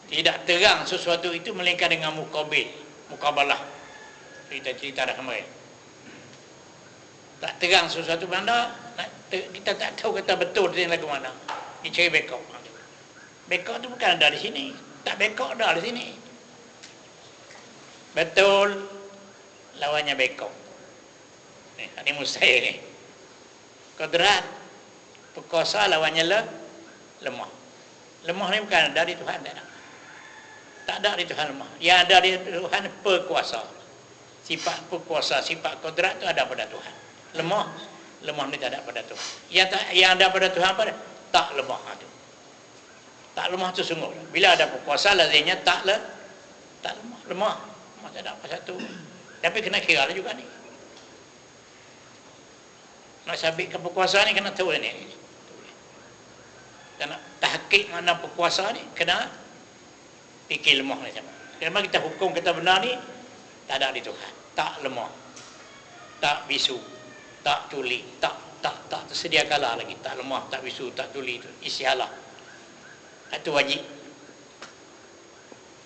Tidak terang sesuatu itu melainkan dengan muqabalah. Kita cerita dah kemarin. Tak terang sesuatu benda, kita tak tahu kata betul dia lagu mana. Dia cari backup. Backup tu bukan ada di sini. Tak backup dah di sini. Betul lawannya backup. Ini mustahil ni. Qudrat perkuasa lawannya lemah. Lemah ni bukan dari Tuhan, tak ada. Tak ada di Tuhan lemah. Yang ada di Tuhan perkuasa. Sifat perkuasa, sifat qudrat tu ada pada Tuhan. Lemah ni tak ada pada Tuhan. Yang ada pada Tuhan apa? Tak lemah tu. Tak lemah tu sungguh. Bila ada perkuasa lazimnya tak lemah. Lemah tak ada apa satu. Tapi kena kira lah juga ni. Nak sabit ke perkuasa ni kena tahu ni. Kena tahqiq mana perkuasa ni, kena fikir lemah ni sama. Kalau kita hukum kata benar ni, tak ada di Tuhan. Tak lemah. Tak bisu. Tak tuli. Tak tersedia kala lagi. Tak lemah, tak bisu, tak tuli itu. Istihalah. Itu wajib.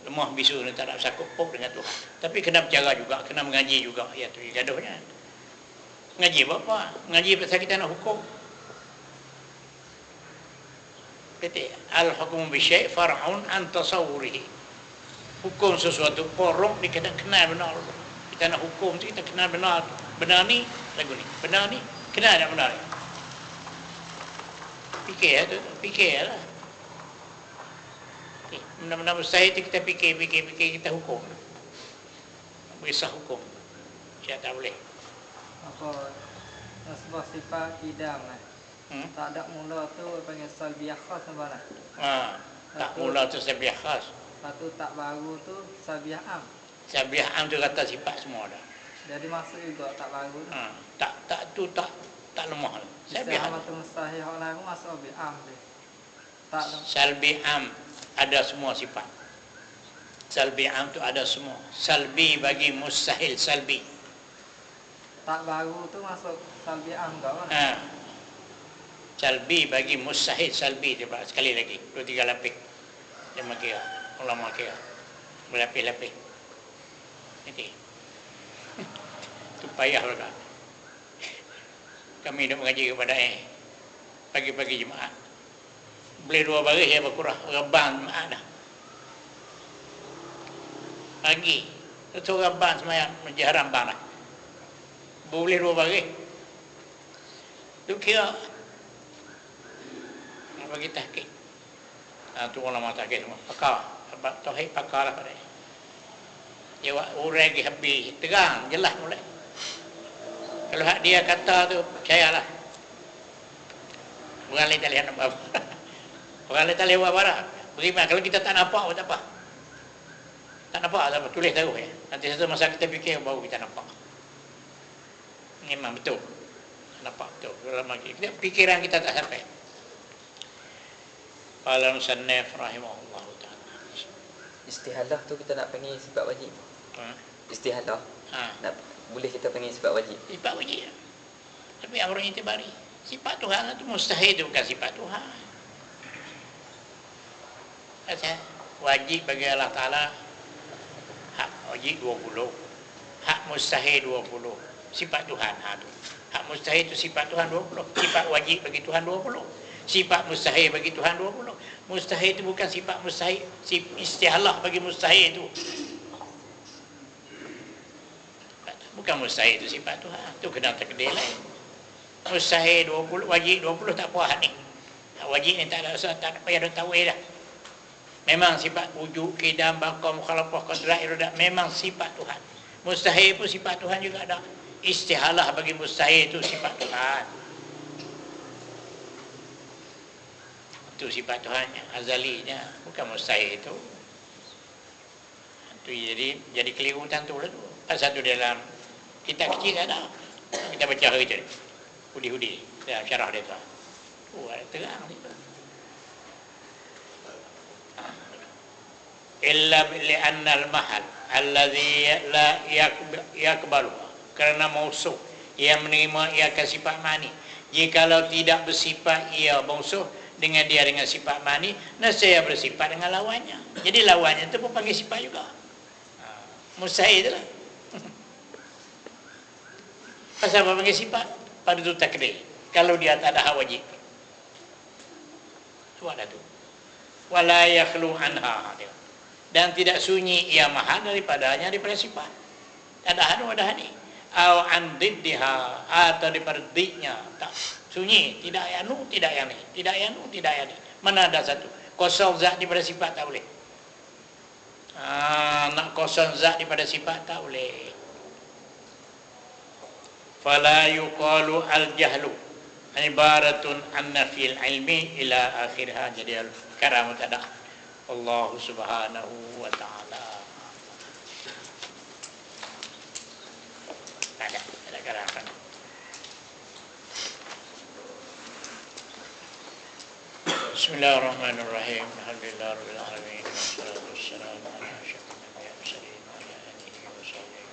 Lemah bisu ni tak ada bersangkut dengan Tuhan. Tapi kena bercara juga, kena mengaji juga. Ya tu gaduhnya. Ngaji apa? Ngaji pasal kita nak hukum. Kata al-hukmu bi syai' far'un an tasawwurihi. Hukum sesuatu porong dia kena kenal benar. Kita nak hukum tu kita kenal benar. Benar ni lagu ni. Benar ni kenal tak benar. Fikir lah. Benda-benda mustahil tu kita fikir kita hukum. Berisah hukum. Saya tak boleh. Apa sebuah sifat kidam tak ada mula tu panggil salbiyah khas apa lah. Tak mula tu salbiyah khas. Satu tak baru tu salbiyah am. Salbiyah am tu kata sifat semua dah. Jadi masuk juga tak baru tu. Tak lemah. Salbiyah am tu mustahil orang lain masuk bi am dia. Tak salbi am ada semua sifat. Salbi am tu ada semua. Salbi bagi mustahil salbi. Tak baru tu masuk salbi am kau kan? Salbi bagi mustahil salbi dia sekali lagi 2-3 lapis. Dia makira, ulama kira. Berlapis-lapis. Nanti. Itu payah mereka. Kami duk mengaji kepada pagi-pagi Jumaat. Beli 2 baris ya berkurang rebang Jumaat dah. Pagi. Itu rebang semayang menjaharan bang dah. Boleh 2 baris. Tu kira nak bagi tahqiq. Tu ulama tahqiq semua. Pakar. Sebab tauhid pakar lah pada. Dia urai lagi habis. Terang. Jelas mulai. Kalau hak dia kata tu, percayalah. Orang lain tak lihat apa. Orang lain tak lihat apa. Beriman. Kalau kita tak nampak pun tak apa. Tak nampak tak apa. Tulis tahu ya. Nanti satu masa kita fikir baru kita nampak. Memang betul. Nampak betul. Fikiran kita tak sampai. Qala musannif rahimahullah ta'ala. Istihadah tu kita nak panggil sebab wajib. Istihadah. Boleh kita panggil sebab wajib. Sifat wajib. Tapi orang itibari. Sifat Tuhan itu mustahil, itu bukan sifat Tuhan. Wajib bagi Allah Ta'ala hak wajib 20. Hak mustahil 20. Sifat Tuhan tu. Hak mustahil itu sifat Tuhan 20. Sifat wajib bagi Tuhan 20. Sifat mustahil bagi Tuhan 20. Mustahil itu bukan sifat mustahil. Istihalah bagi mustahil itu. Bukan mustahil itu sifat Tuhan. Itu kena terkedil lain. Mustahil 20, wajib 20 tak puas ni. Wajib ni tak ada usah, tak payah dah tahu dah. Memang sifat wujud, qidam, baqa, mukhalafah, qadrat, iradat memang sifat Tuhan. Mustahil pun sifat Tuhan juga ada. Istihalah bagi mustahil itu sifat Tuhan. Itu sifat Tuhannya, azalinya, bukan mustahil itu. Itu jadi keliru tentu lah tu. Pasal tu dalam kitab kecil ada. Kita baca hari tu. Hudi-hudi dalam syarah dia tu. Oh, ada terang ni. Illa li'anna al-mahal alladhi la yakbalu, kerana mausuh yang menerima ia akan sifat mani. Jikalau tidak bersifat ia mausuh dengan dia dengan sifat mani, nescaya bersifat dengan lawannya. Jadi lawannya itu pun panggil sifat juga. Mustahil itulah. Pasal apa panggil sifat? Pada itu takdir. Kalau dia tak ada hak wajib. Sebab dah tu. Wala yakhlu anha. Dan tidak sunyi ia mahal daripadanya daripada sifat. Ada hadu ada hani. Aw an diddiha, atau daripada didnya. Tak sunyi, tidak yanu, tidak yani. Tidak yanu, tidak yani. Mana ada satu. Kosong zat daripada sifat tak boleh. Nak kosong zat daripada sifat tak boleh. Fala yuqalu al-jahlu ibaratun an nafil ilmi ila akhirha. Jadi al-karam tak ada. Allah subhanahu wa ta'ala. Ada karam. Bismillahirrahmanirrahim. Alhamdulillah rabbil alamin. Wassalatu wassalamu ala asyrafil anbiya'i wal mursalin wa ala alihi wa sahbihi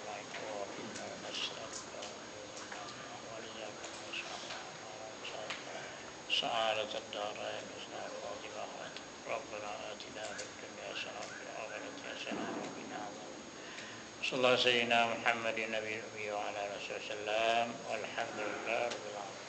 سعادة الدارين حسن الخاتمة. ربنا آتنا في الدنيا حسنة وفي الآخرة حسنة وقنا عذاب النار. صلى الله سيدنا محمد النبي الأمي وعلى آله وصحبه وسلم والحمد لله رب العالمين.